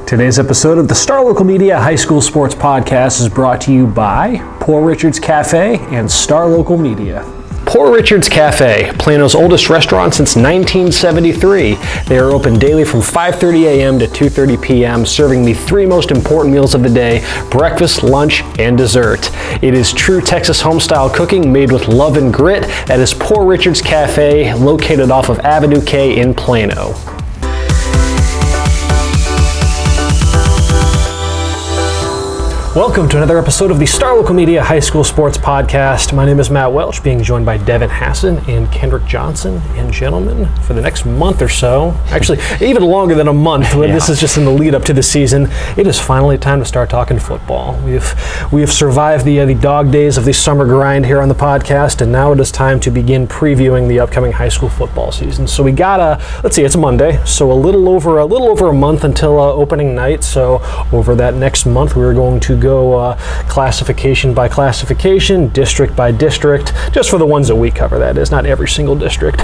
Today's episode of the Star Local Media High School Sports Podcast is brought to you by Poor Richard's Cafe and Star Local Media. Poor Richard's Cafe, Plano's oldest restaurant since 1973. They are open daily from 5:30 a.m. to 2:30 p.m., serving the three most important meals of the day: breakfast, lunch, and dessert. It is true Texas home-style cooking made with love and grit. That is Poor Richard's Cafe, located off of Avenue K in Plano. Welcome to another episode of the Star Local Media High School Sports Podcast. My name is Matt Welch, being joined by Devin, Hasson, and Kendrick Johnson. And gentlemen, for the next month or so, actually even longer than a month, this is just in the lead up to the season, it is finally time to start talking football. We have survived the dog days of the summer grind here on the podcast, and now it is time to begin previewing the upcoming high school football season. So we got it's Monday, so a little over a month until opening night. So over that next month, we're going to go classification by classification, district by district, just for the ones that we cover, that is, not every single district.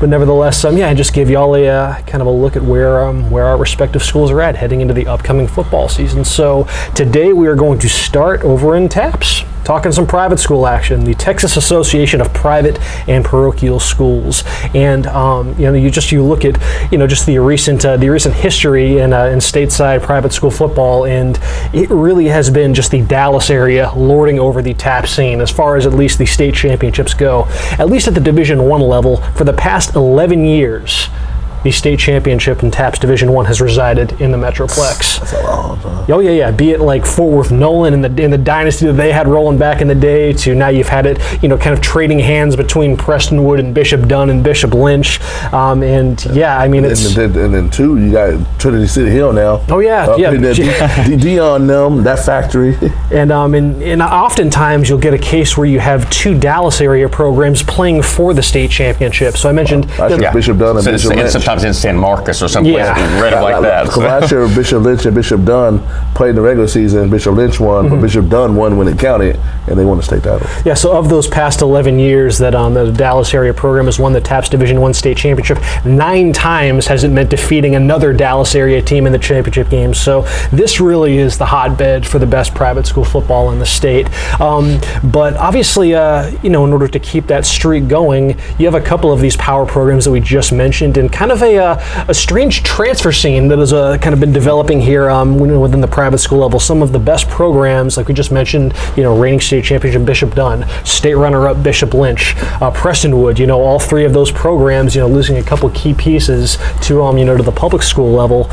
But nevertheless, I just gave y'all a kind of a look at where our respective schools are at heading into the upcoming football season. So today we are going to start over in TAPS, talking some private school action, the Texas Association of Private and Parochial Schools. And you look at just the recent history in stateside private school football, and it really has been just the Dallas area lording over the TAP scene as far as at least the state championships go. At least at the Division I level, for the past 11 years, the state championship in TAPS Division I has resided in the Metroplex. That's a long time. Oh yeah. Be it like Fort Worth Nolan in the dynasty that they had rolling back in the day, to now you've had it, kind of trading hands between Prestonwood and Bishop Dunn and Bishop Lynch, it's. And then too, you got Trinity Christian-Cedar Hill now. Oh yeah. Dion that factory. And oftentimes you'll get a case where you have two Dallas area programs playing for the state championship. So I mentioned Bishop Dunn and Bishop Lynch. Sometimes in San Marcos or someplace random like that. Because last year Bishop Lynch and Bishop Dunn played in the regular season. Bishop Lynch won, but Bishop Dunn won when it counted, and they won the state title. Yeah, so of those past 11 years that the Dallas area program has won the TAPS Division I state championship, 9 times has it meant defeating another Dallas area team in the championship game. So this really is the hotbed for the best private school football in the state. But obviously, in order to keep that streak going, you have a couple of these power programs that we just mentioned, and kind of a strange transfer scene that has kind of been developing here within the private school level. Some of the best programs, like we just mentioned, reigning state champion Bishop Dunn, state runner-up Bishop Lynch, Prestonwood, all 3 of those programs, losing a couple key pieces to to the public school level.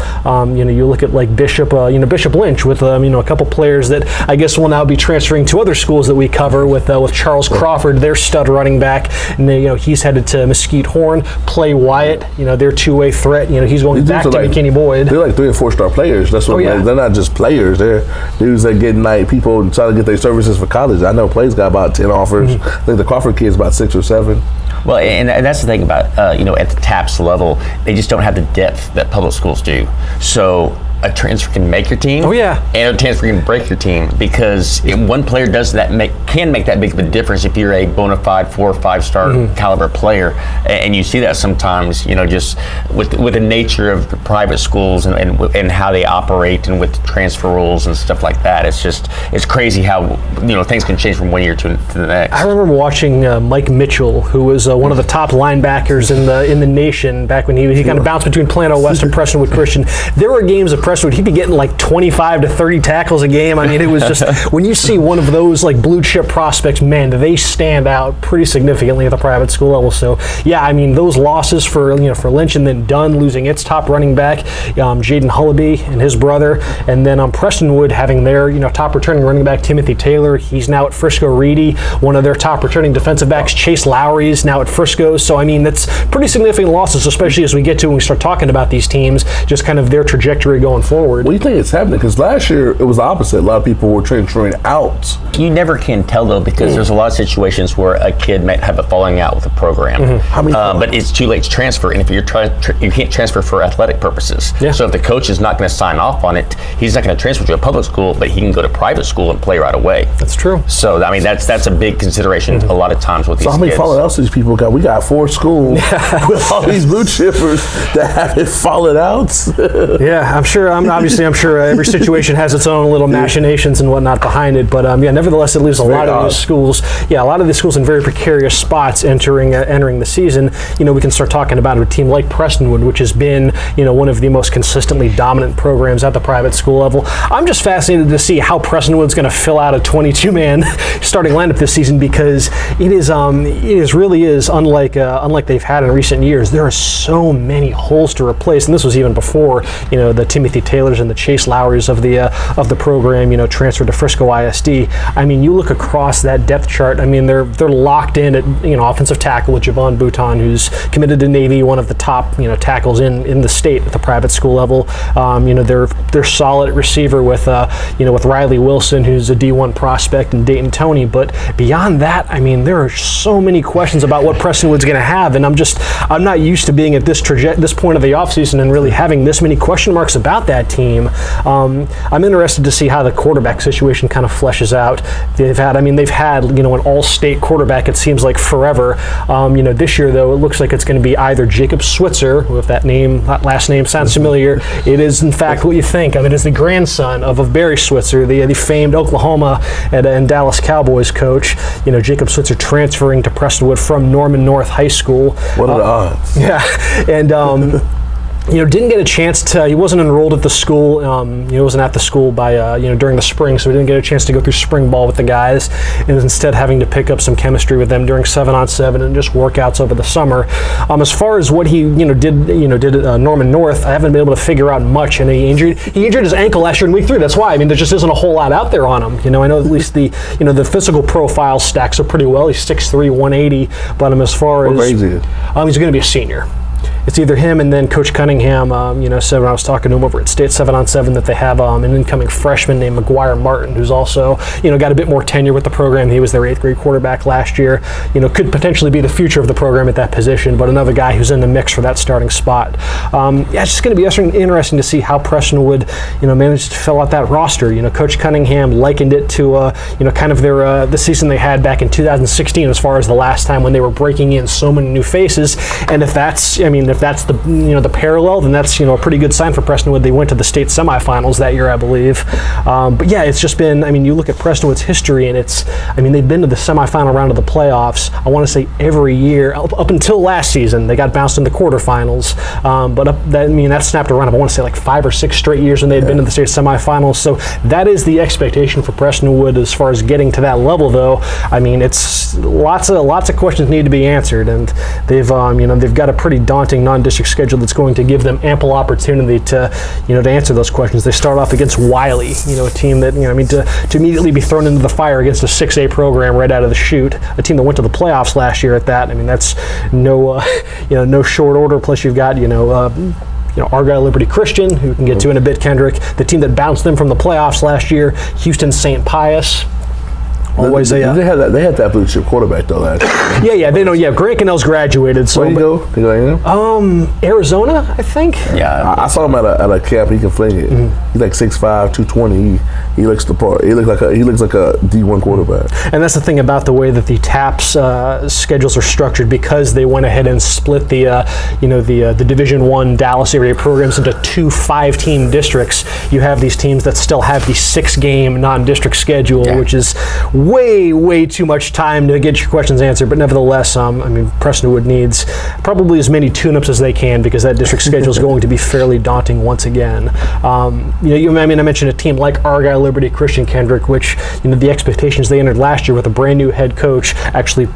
You look at like Bishop Lynch with a couple players that I guess will now be transferring to other schools that we cover, with Charles Crawford, their stud running back, and he's headed to Mesquite Horn. Play Wyatt, their two-way threat. He's going back to McKinney Boyd. They're like 3 or 4-star players. That's what they're not just players. They're dudes that get people trying to get their services for college. I know Play's got about 10 offers. I think the Crawford kid's about 6 or 7. Well, and that's the thing about at the TAPS level, they just don't have the depth that public schools do. So a transfer can make your team, and a transfer can break your team, because if one player does that, can make that big of a difference if you're a bona fide 4 or 5-star caliber player. And you see that sometimes, just with the nature of the private schools and how they operate, and with the transfer rules and stuff like that. It's crazy how things can change from one year to the next. I remember watching Mike Mitchell, who was one of the top linebackers in the nation back when he kind of bounced between Plano West and Prestonwood Christian. There were games of Prestonwood, he'd be getting like 25 to 30 tackles a game. It was just, when you see one of those like blue chip prospects, man, they stand out pretty significantly at the private school level. So those losses for Lynch, and then Dunn losing its top running back, Jaden Hullaby and his brother, and then Prestonwood having their top returning running back Timothy Taylor. He's now at Frisco Reedy. One of their top returning defensive backs, Chase Lowry, is now at Frisco. So that's pretty significant losses, especially as we get to when we start talking about these teams, just kind of their trajectory going forward. What do you think it's happening? Because last year it was the opposite. A lot of people were transferring out. You never can tell, though, because there's a lot of situations where a kid might have a falling out with a program. But it's too late to transfer, and if you can't transfer for athletic purposes. So if the coach is not going to sign off on it, he's not going to transfer to a public school, but he can go to private school and play right away. That's true. So that's a big consideration a lot of times with these kids. So how many falling outs these people got? We got 4 schools with all these blue chippers that haven't fallen out. I'm sure I'm sure every situation has its own little machinations and whatnot behind it. But nevertheless, it leaves a lot of those schools. Yeah, a lot of these schools in very precarious spots entering the season. We can start talking about a team like Prestonwood, which has been one of the most consistently dominant programs at the private school level. I'm just fascinated to see how Prestonwood's going to fill out a 22-man starting lineup this season, because it really is unlike they've had in recent years. There are so many holes to replace, and this was even before the Timothy Taylors and the Chase Lowrys of the program transferred to Frisco ISD. I mean, you look across that depth chart. I mean, they're locked in at offensive tackle with Javon Bouton, who's committed to Navy, one of the top tackles in the state at the private school level. They're solid at receiver with Riley Wilson, who's a D1 prospect, and Dayton Tony. But beyond that, I mean, there are so many questions about what Prestonwood's going to have, and I'm not used to being at this point of the offseason and really having this many question marks about that team. I'm interested to see how the quarterback situation kind of fleshes out. They've had an all-state quarterback, it seems like forever. This year, though, it looks like it's going to be either Jacob Switzer, who, if that last name sounds familiar, it is in fact what you think. I mean, it's the grandson of Barry Switzer, the famed Oklahoma and Dallas Cowboys coach. Jacob Switzer transferring to Prestonwood from Norman North High School. What are the odds? Yeah, and didn't get a chance to. He wasn't enrolled at the school. He wasn't at the school by during the spring, so he didn't get a chance to go through spring ball with the guys, and instead having to pick up some chemistry with them during 7-on-7 and just workouts over the summer. As far as what he did at Norman North, I haven't been able to figure out much. And he injured his ankle last year in week 3. That's why. I mean, there just isn't a whole lot out there on him. I know at least the physical profile stacks up pretty well. He's 6'3", 180, but as far as he's going to be a senior. It's either him and then Coach Cunningham. I was talking to him over at State 7-on-7 that they have an incoming freshman named McGuire Martin, who's also got a bit more tenure with the program. He was their 8th grade quarterback last year. Could potentially be the future of the program at that position, but another guy who's in the mix for that starting spot. It's just going to be interesting to see how Prestonwood managed to fill out that roster. Coach Cunningham likened it to kind of their the season they had back in 2016 as far as the last time when they were breaking in so many new faces. And if that's the parallel, then that's a pretty good sign for Prestonwood. They went to the state semifinals that year, I believe. But yeah, it's just been. You look at Prestonwood's history, and they've been to the semifinal round of the playoffs. I want to say every year up until last season. They got bounced in the quarterfinals, but that snapped around. I want to say like 5 or 6 straight years when they had been to the state semifinals. So that is the expectation for Prestonwood as far as getting to that level. Though, it's lots of questions need to be answered, and they've got a pretty daunting non-district schedule that's going to give them ample opportunity to answer those questions. They start off against Wiley, a team that to immediately be thrown into the fire against a 6A program right out of the chute, a team that went to the playoffs last year at that. That's no short order. Plus you've got Argyle Liberty Christian, who we can get to in a bit, Kendrick, the team that bounced them from the playoffs last year, Houston St. Pius. Always they had that blue chip quarterback though last year. Yeah, they know. Yeah, Grant Cannell's graduated. So where do you go? Arizona, I think. Yeah, I saw him at a camp. He can fling it. Mm-hmm. He's like 6'5", 220. He looks the part. He looks like a D1 quarterback. And that's the thing about the way that the TAPS schedules are structured, because they went ahead and split the Division I Dallas area programs into 2 5-team districts. You have these teams that still have the 6-game non-district schedule, which is way too much time to get your questions answered. But nevertheless, Prestonwood needs probably as many tune-ups as they can, because that district schedule is going to be fairly daunting once again. I mentioned a team like Argyle Liberty Christian, Kendrick, which the expectations they entered last year with a brand new head coach, actually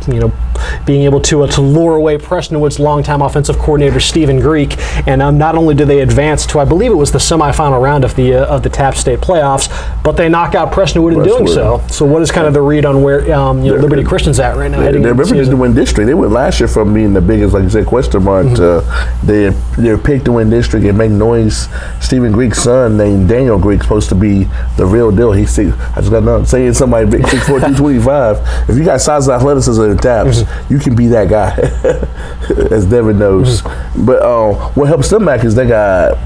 being able to lure away Prestonwood's longtime offensive coordinator Stephen Greek, and not only do they advance to, I believe it was the semifinal round of the TAP State playoffs, but they knock out Prestonwood in doing so. So what is kind of the read on where Liberty Christian's at right now? They're Liberty to win district. They went last year from being the biggest, like you said, question mark to they're picked to win district and make noise. Stephen Greek's son named Daniel Greek supposed to be the real deal. I just got done saying somebody big 6'4", 225. If you got size and athleticism in TAPS, you can be that guy, as Devin knows. But what helps them back is they got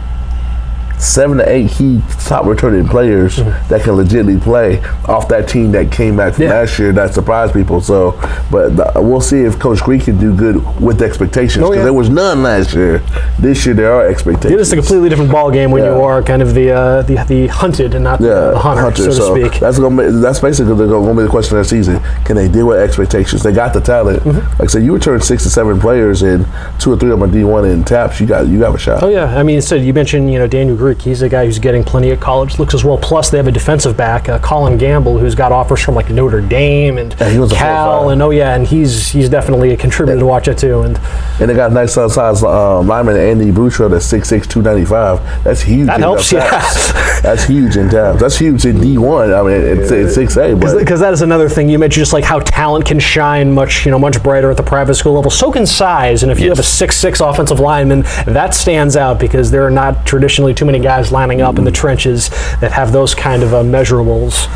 7 to 8 key top returning players that can legitimately play off that team that came back from last year that surprised people. So, but we'll see if Coach Greek can do good with expectations, because there was none last year. This year there are expectations. It is a completely different ball game when you are kind of the hunted and not the hunter, so to speak. That's basically going to be the question of the season. Can they deal with expectations? They got the talent. Like I said, you return 6 to 7 players and 2 or 3 of them are D1 in taps. You got a shot. Oh yeah, I mean, so you mentioned Daniel Greek. He's a guy who's getting plenty of college looks as well. Plus, they have a defensive back, Colin Gamble, who's got offers from like Notre Dame and Cal, and he's definitely a contributor to watch it too. And they got a nice size lineman, Andy Boucher, that's 6'6", 295. That's huge. That helps. That's huge in taps. That's huge in D1. I mean, it's 6'8", because that is another thing you mentioned, just like how talent can shine much brighter at the private school level. So can size, and if you have a 6'6" offensive lineman, that stands out because there are not traditionally too many guys lining up in the trenches that have those kind of measurables.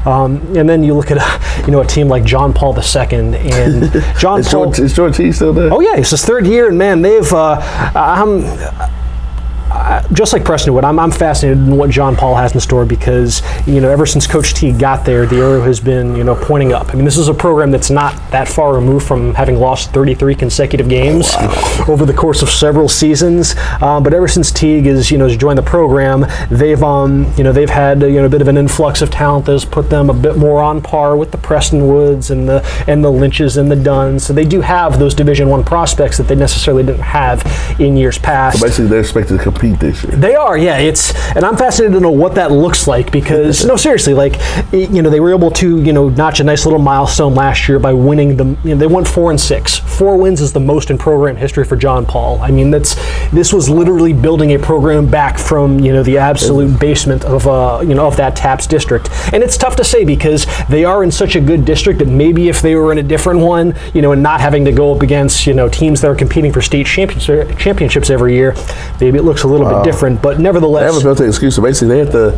And then you look at a team like John Paul II, and John Paul. Is George T still there? Oh yeah, it's his 3rd year, and man, they've. Just like Prestonwood, I'm fascinated in what John Paul has in store because, ever since Coach T got there, the arrow has been, pointing up. I mean, this is a program that's not that far removed from having lost 33 consecutive games over the course of several seasons. But ever since Teague has joined the program, they've had a bit of an influx of talent that has put them a bit more on par with the Prestonwoods and the Lynches and the Dunns. So they do have those Division I prospects that they necessarily didn't have in years past. So basically, they're expected to compete this year. They are, yeah. And I'm fascinated to know what that looks like because, no, seriously, they were able to, notch a nice little milestone last year by winning they went 4-6. 4 wins is the most in program history for John Paul. I mean, this was literally building a program back from, the absolute basement of that TAPS district. And it's tough to say because they are in such a good district that maybe if they were in a different one, and not having to go up against, teams that are competing for state championships every year, maybe it looks a little bit different, but nevertheless. They haven't built an excuse. So basically, they had the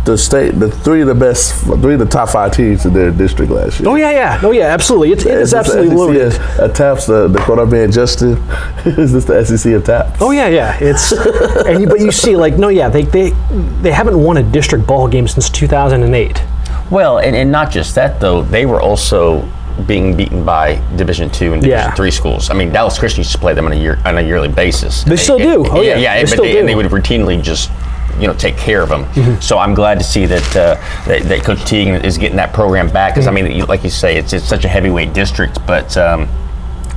3 of the top 5 teams in their district last year. Oh yeah, absolutely. It is absolutely loaded. TAPS, the quarterback being Justin, is this the SEC of TAPS? Oh yeah. It's but you see, they haven't won a district ball game since 2008. Well, and not just that though, they were also being beaten by Division II and Division III schools. I mean, Dallas Christian used to play them on a yearly basis. They still do. And they would routinely just take care of them. Mm-hmm. So I'm glad to see that Coach Teague is getting that program back because I mean, like you say, it's such a heavyweight district, but.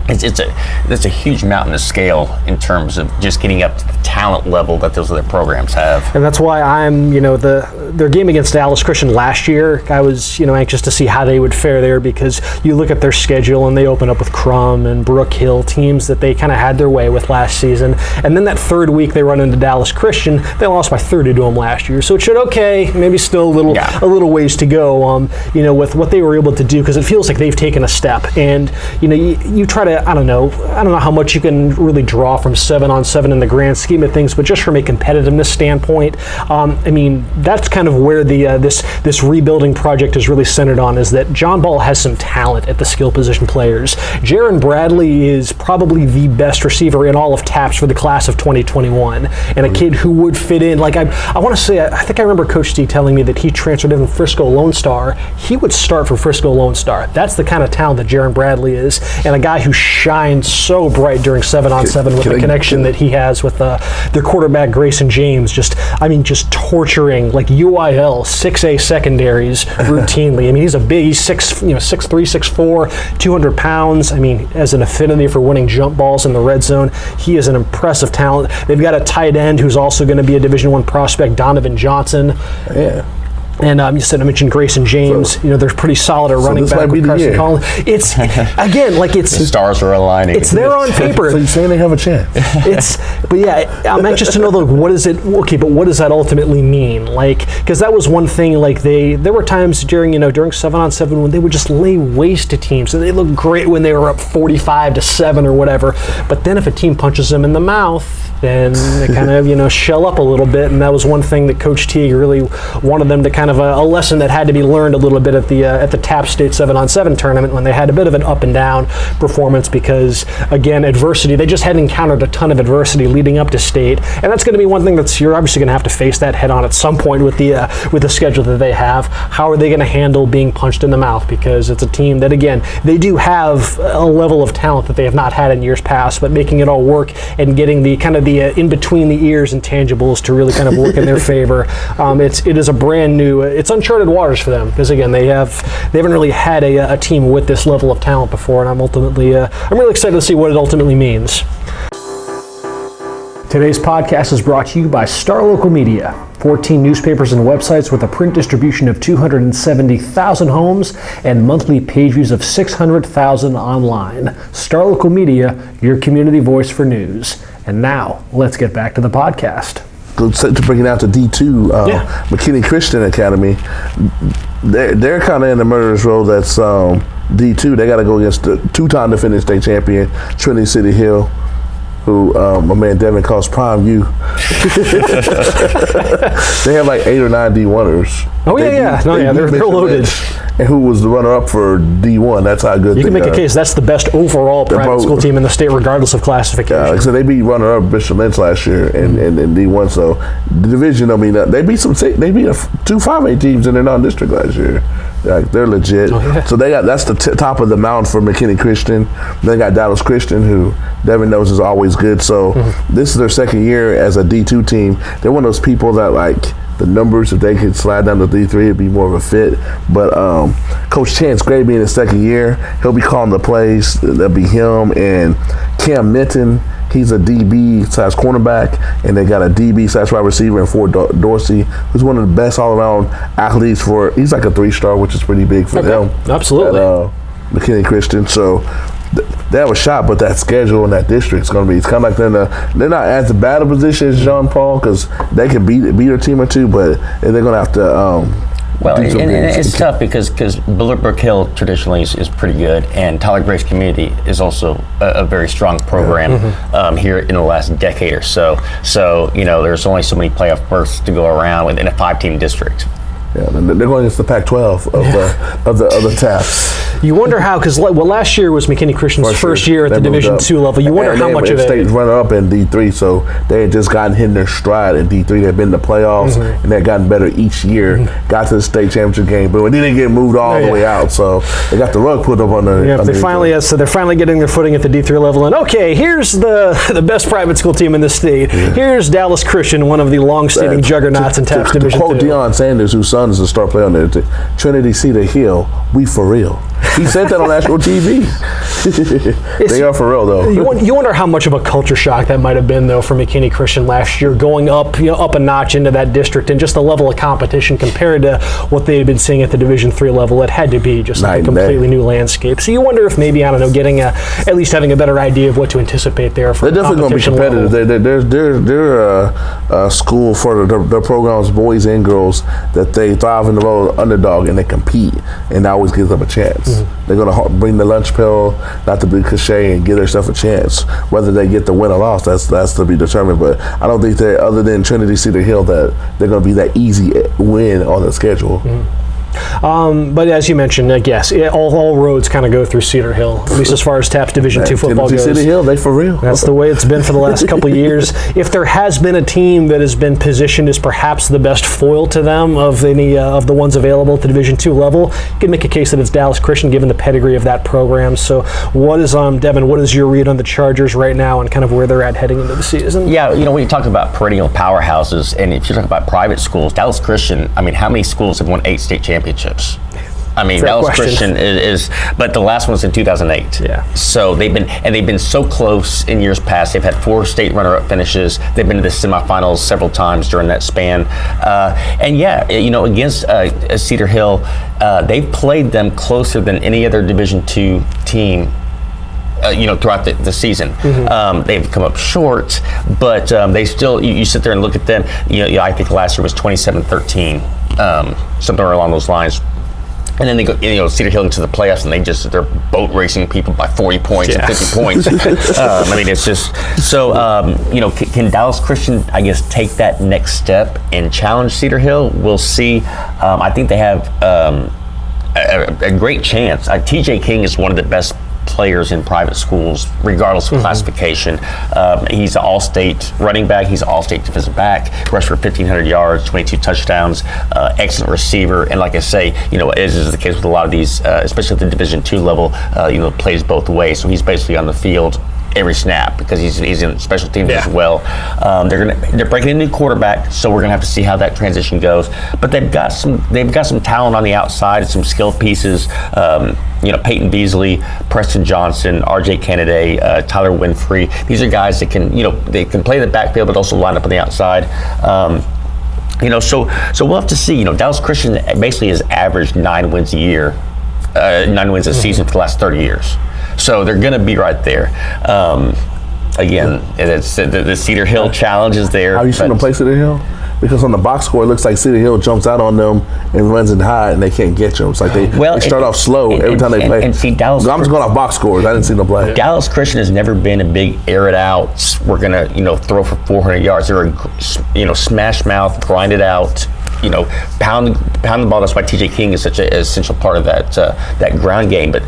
It's a huge mountain to scale in terms of just getting up to the talent level that those other programs have. And that's why I'm, their game against Dallas Christian last year, I was, anxious to see how they would fare there because you look at their schedule and they open up with Crum and Brook Hill, teams that they kind of had their way with last season. And then that 3rd week they run into Dallas Christian, they lost by 30 to them last year. So it should maybe still a little ways to go, with what they were able to do because it feels like they've taken a step. And, you try to, I don't know how much you can really draw from 7-on-7 in the grand scheme of things, but just from a competitiveness standpoint, I mean, that's kind of where the this rebuilding project is really centered on, is that John Paul has some talent at the skill position players. Jaron Bradley is probably the best receiver in all of TAPS for the class of 2021, and a kid who would fit in. Like I want to say, I think I remember Coach D telling me that he transferred in from Frisco Lone Star. He would start for Frisco Lone Star. That's the kind of talent that Jaron Bradley is, and a guy who shines so bright during 7-on-7 with the connection that he has with their quarterback Grayson James. Just torturing like UIL 6A secondaries routinely. I mean, he's 6'3", 6'4", 200 pounds. I mean, as an affinity for winning jump balls in the red zone, he is an impressive talent. They've got a tight end who's also going to be a Division I prospect, Donovan Johnson. Yeah. And I mentioned Grayson James. So, they're pretty solid at running back with Carson Collins. It's again the stars are aligning. It's there on paper. So you're saying they have a chance? But yeah, I'm anxious to know what is it? Okay, but what does that ultimately mean? Because that was one thing. There were times during 7-on-7 when they would just lay waste to teams, and they looked great when they were up 45-7 or whatever. But then if a team punches them in the mouth, then they kind of shell up a little bit. And that was one thing that Coach Teague really wanted them to kind of a lesson that had to be learned a little bit at the TAP State 7-on-7 tournament when they had a bit of an up and down performance because, again, adversity. They just hadn't encountered a ton of adversity leading up to state, and that's going to be one thing you're obviously going to have to face that head on at some point with the schedule that they have. How are they going to handle being punched in the mouth? Because it's a team that, again, they do have a level of talent that they have not had in years past, but making it all work and getting the kind of the in between the ears intangibles to really kind of work in their favor. It is a brand new, it's uncharted waters for them because, again, they haven't really had a team with this level of talent before, and I'm really excited to see what it ultimately means. Today's podcast is brought to you by Star Local Media. 14 newspapers and websites with a print distribution of 270,000 homes and monthly page views of 600,000 online. Star Local Media, your community voice for news. And now, let's get back to the podcast. To bring it out to D2, McKinney Christian Academy, they're kind of in the murderer's row. That's D2. They got to go against the two-time defending state champion, Trinity Christian-Cedar Hill, who my man Devin calls Prime U. They have like 8 or 9 D1ers. Oh, they're loaded. And who was the runner-up for D1? That's how good you can make a case that's the best overall private school team in the state, regardless of classification. So they beat runner-up Bishop Lynch last year in D1. So the division, they beat 2 5A teams in their non-district last year. They're legit. So that's the top of the mountain for McKinney Christian. They got Dallas Christian, who Devin knows is always good. So this is their second year as a D2 team. They're one of those people that the numbers, if they could slide down to D3, it'd be more of a fit. But Coach Chance Gray being his second year, he'll be calling the plays. That'll be him and Cam Minton. He's a DB / cornerback, and they got a DB / wide receiver in Ford Dorsey, who's one of the best all-around athletes he's like a 3-star, which is pretty big for them. Absolutely. McKinney Christian. So they have a shot, but that schedule in that district is going to be, it's kind of like they're not as bad a position as Jean Paul because they can beat a team or two, but they're going to have to and it's tough because Brook Hill traditionally is pretty good, and Tyler Grace Community is also a very strong program here in the last decade or so. So, there's only so many playoff berths to go around within a 5-team district. Yeah, they're going against the Pac-12 of the other TAPs. You wonder how, because last year was McKinney Christian's first year at the Division II level. You wonder how much of it. State runner-up in D3, so they had just gotten hit in their stride in D3. They've been in the playoffs, and they've gotten better each year. Got to the state championship game, but they didn't get moved all the way out, so they got the rug put up on the. So they're finally getting their footing at the D3 level, and here's the best private school team in the state. Yeah. Here's Dallas Christian, one of the long-standing juggernauts in TAPS Division II. To quote Deion Sanders, whose son is a star player on there, Trinity Christian-Cedar Hill, we for real. He said that on national TV. They are for real, though. You wonder how much of a culture shock that might have been, though, for McKinney Christian last year, going up a notch into that district, and just the level of competition compared to what they had been seeing at the Division III level. It had to be just a completely new landscape. So you wonder if maybe, getting at least having a better idea of what to anticipate there. They're definitely going to be competitive. They're a school for their programs, boys and girls, that they thrive in the role of underdog and they compete, and that always gives them a chance. They're going to bring the lunch pill, not to be cliche, and give themselves a chance. Whether they get the win or loss, that's to be determined. But I don't think that, other than Trinity Christian-Cedar Hill, that they're going to be that easy win on the schedule. But as you mentioned, yes, all roads kind of go through Cedar Hill, at least as far as TAPS Division II football goes. Cedar Hill, they for real. That's the way it's been for the last couple of years. If there has been a team that has been positioned as perhaps the best foil to them of any of the ones available at the Division II level, you can make a case that it's Dallas Christian, given the pedigree of that program. So what is, Devin, what is your read on the Chargers right now and kind of where they're at heading into the season? Yeah, when you talk about perennial powerhouses, and if you talk about private schools, Dallas Christian, how many schools have won 8 state championships? Dallas Christian is, but the last one was in 2008. Yeah. So they've been so close in years past. They've had 4 state runner-up finishes. They've been to the semifinals several times during that span. Against Cedar Hill, they've played them closer than any other Division II team. Throughout the season. They've come up short, but they still, you sit there and look at them, I think last year was 27-13, something along those lines. And then they go, Cedar Hill into the playoffs, and they're boat racing people by 40 points and 50 points. I mean, it's just so. Can Dallas Christian, I guess, take that next step and challenge Cedar Hill? We'll see. I think they have a great chance. TJ King is one of the best players in private schools, regardless of classification. He's an all-state running back. He's an all-state defensive back. Rushed for 1,500 yards, 22 touchdowns. Excellent receiver. And like I say, as is the case with a lot of these, especially at the Division II level, plays both ways. So he's basically on the field every snap because he's in special teams as well. They're breaking a new quarterback, so we're gonna have to see how that transition goes. But they've got some talent on the outside, some skill pieces. Peyton Beasley, Preston Johnson, R.J. Kennedy, Tyler Winfrey. These are guys that can they can play the backfield but also line up on the outside. So we'll have to see. Dallas Christian basically has averaged 9 wins a year, 9 wins a season for the last 30 years. So they're going to be right there. Again, it's the Cedar Hill challenge is there. Have you seen them play Cedar Hill? Because on the box score, it looks like Cedar Hill jumps out on them and runs in high, and they can't get you. It's like they start off slow every time they play. And see, Dallas. I'm just going off box scores. I didn't see them play. Dallas Christian has never been a big air it out. We're gonna throw for 400 yards. They're a smash mouth, grind it out. Pound the ball. That's why TJ King is such an essential part of that ground game. But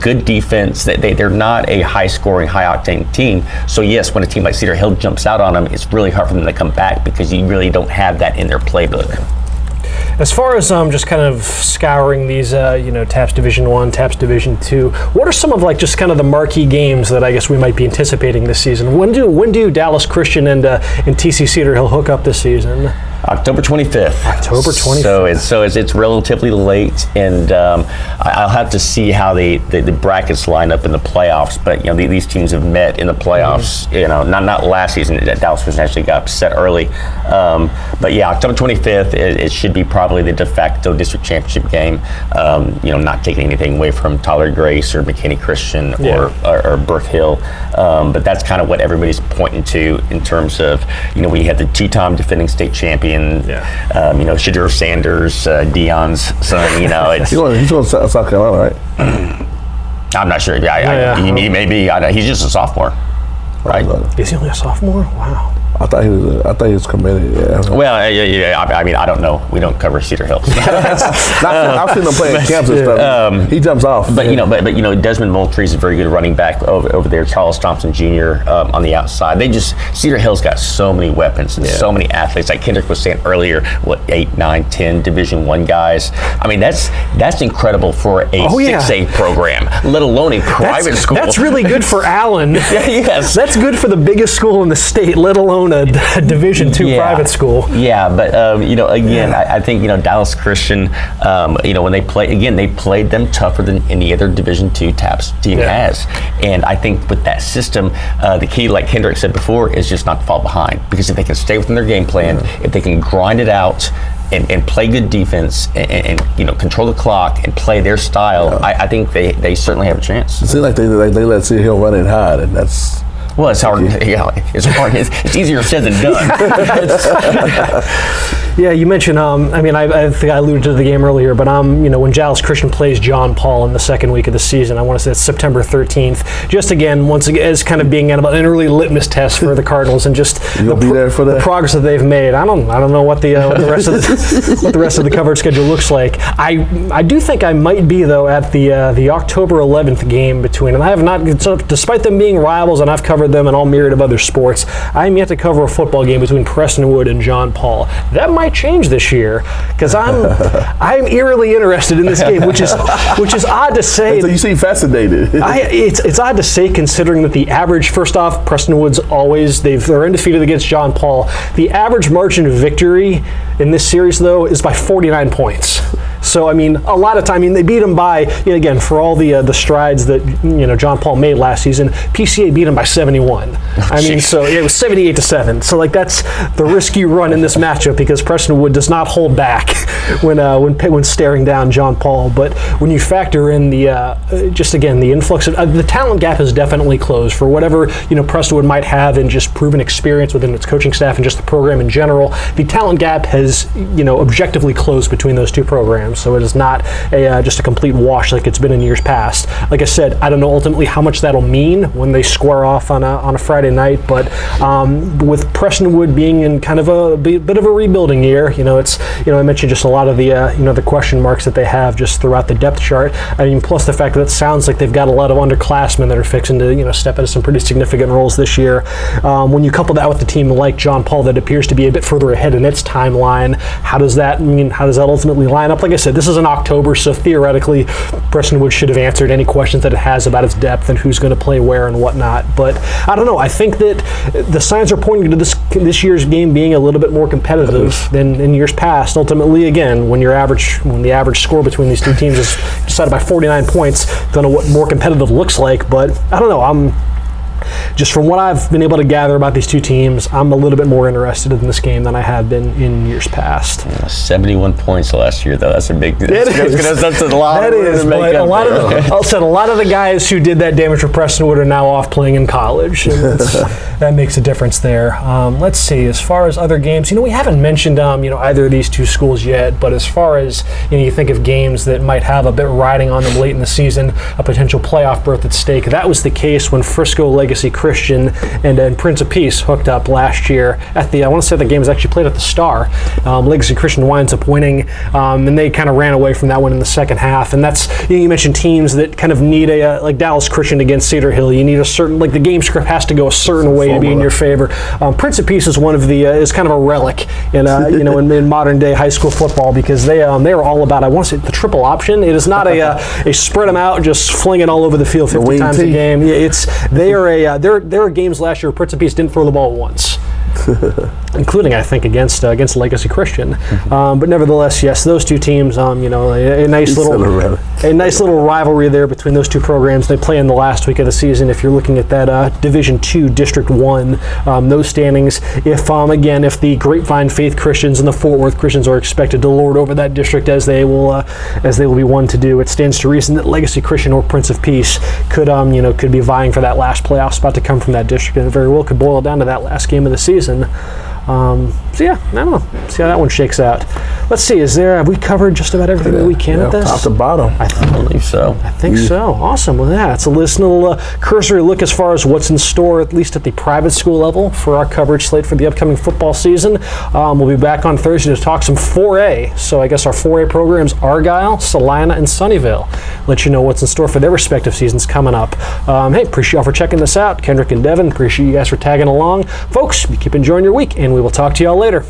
good defense. They're not a high scoring, high octane team. So yes, when a team like Cedar Hill jumps out on them, it's really hard for them to come back because you really don't have that in their playbook. As far as just kind of scouring these, TAPS Division I, TAPS Division II, what are some of just kind of the marquee games that I guess we might be anticipating this season? When do Dallas Christian and TC Cedar Hill hook up this season? October 25th. October 25th. So it's relatively late, and I'll have to see how the brackets line up in the playoffs. But these teams have met in the playoffs. Not last season. Dallas Christian actually got upset early. But yeah, October 25th. It should be probably the de facto district championship game. Not taking anything away from Tyler Grace or McKinney Christian or Burke Hill. But that's kind of what everybody's pointing to in terms of we had the two-time defending state champion. Shadur Sanders, Dion's son. It's he's going to South Carolina, right? I'm not sure. He may be. He's just a sophomore, right? Is he only a sophomore? Wow. I thought he was committed. Yeah. Well, I don't know. We don't cover Cedar Hill. I've seen him play in camps and stuff. He jumps off. But Desmond Moultrie is a very good running back over there. Charles Thompson Jr. On the outside. Cedar Hill's got so many weapons and so many athletes. Like Kendrick was saying earlier, 8, 9, 10 Division I guys. I mean, that's incredible for a 6A program, let alone a private school. That's really good for Allen. Yes, that's good for the biggest school in the state, let alone a Division II private school. Yeah, but I think Dallas Christian, when they play again, they played them tougher than any other Division II TAPS team has, and I think with that system, the key, like Kendrick said before, is just not to fall behind. Because if they can stay within their game plan, if they can grind it out and play good defense and control the clock and play their style, I think they certainly have a chance. It seems like they let Cedar Hill run it hard, and that's. Well, it's hard. It's hard. It's easier said than done. Yeah, you mentioned. I think I alluded to the game earlier, but when Dallas Christian plays John Paul in the second week of the season, I want to say it's September 13th. Just once again, as kind of being an early litmus test for the Cardinals and just the progress that they've made. I don't know what the rest of the coverage schedule looks like. I do think I might be though at the October 11th game between, and I have not, despite them being rivals, and I've covered them in all myriad of other sports, I'm yet to cover a football game between Prestonwood and John Paul. That might change this year because I'm eerily interested in this game, which is odd to say. So you seem fascinated. It's odd to say considering that the average, first off, Prestonwood's always they're undefeated against John Paul. The average margin of victory in this series though is by 49 points. So, a lot of time, they beat them by, again, for all the strides that, John Paul made last season, PCA beat them by 71. So it was 78-7. So, that's the risk you run in this matchup because Prestonwood does not hold back when staring down John Paul. But when you factor in the influx of the talent gap has definitely closed for whatever, Prestonwood might have in just proven experience within its coaching staff and just the program in general. The talent gap has, objectively closed between those two programs. so it is not just a complete wash like it's been in years past. Like I said, I don't know ultimately how much that'll mean when they square off on a Friday night, but with Prestonwood being in kind of a bit of a rebuilding year, I mentioned just a lot of the the question marks that they have just throughout the depth chart. I mean, plus the fact that it sounds like they've got a lot of underclassmen that are fixing to step into some pretty significant roles this year. When you couple that with the team like John Paul that appears to be a bit further ahead in its timeline, how does that ultimately line up? Like I said, this is in October, so theoretically Prestonwood should have answered any questions that it has about its depth and who's going to play where and whatnot. But I don't know. I think that the signs are pointing to this year's game being a little bit more competitive than in years past. Ultimately, again, when the average score between these two teams is decided by 49 points, don't know what more competitive looks like. But I don't know. Just from what I've been able to gather about these two teams, I'm a little bit more interested in this game than I have been in years past. 71 points last year, though. That's a big. That's a lot. That is, but a lot of the guys who did that damage for Prestonwood are now off playing in college, and that makes a difference there. Let's see. As far as other games, we haven't mentioned either of these two schools yet. But as far as you think of games that might have a bit riding on them late in the season, a potential playoff berth at stake. That was the case when Frisco Legacy Christian and Prince of Peace hooked up last year at the, I want to say the game was actually played at the Star. Legacy Christian winds up winning, and they kind of ran away from that one in the second half. And that's, you mentioned teams that kind of need like Dallas Christian against Cedar Hill. You need a certain, like the game script has to go a certain way to be in your favor. Prince of Peace is one of the, is kind of a relic in, in modern day high school football, because they are all about, I want to say, the triple option. It is not a spread them out, just fling it all over the field 50 times a game. There are games last year where Prince of Peace didn't throw the ball once, including I think against Legacy Christian. But nevertheless, yes, those two teams, a nice little rivalry there between those two programs. They play in the last week of the season. If you're looking at that Division II District 1, those standings, if the Grapevine Faith Christians and the Fort Worth Christians are expected to lord over that district as they will be one to do, it stands to reason that Legacy Christian or Prince of Peace could be vying for that last playoff spot to come from that district, and it very well could boil down to that last game of the season. So yeah, I don't know. See how that one shakes out. Let's see. Have we covered just about everything that we can at this? Top to bottom. I believe so. I think so. Awesome. Well, yeah, it's a little cursory look as far as what's in store, at least at the private school level, for our coverage slate for the upcoming football season. We'll be back on Thursday to talk some 4A. So I guess our 4A programs: Argyle, Salina, and Sunnyvale. Let you know what's in store for their respective seasons coming up. Hey, appreciate y'all for checking this out. Kendrick and Devin, appreciate you guys for tagging along. Folks, keep enjoying your week, and we will talk to y'all later.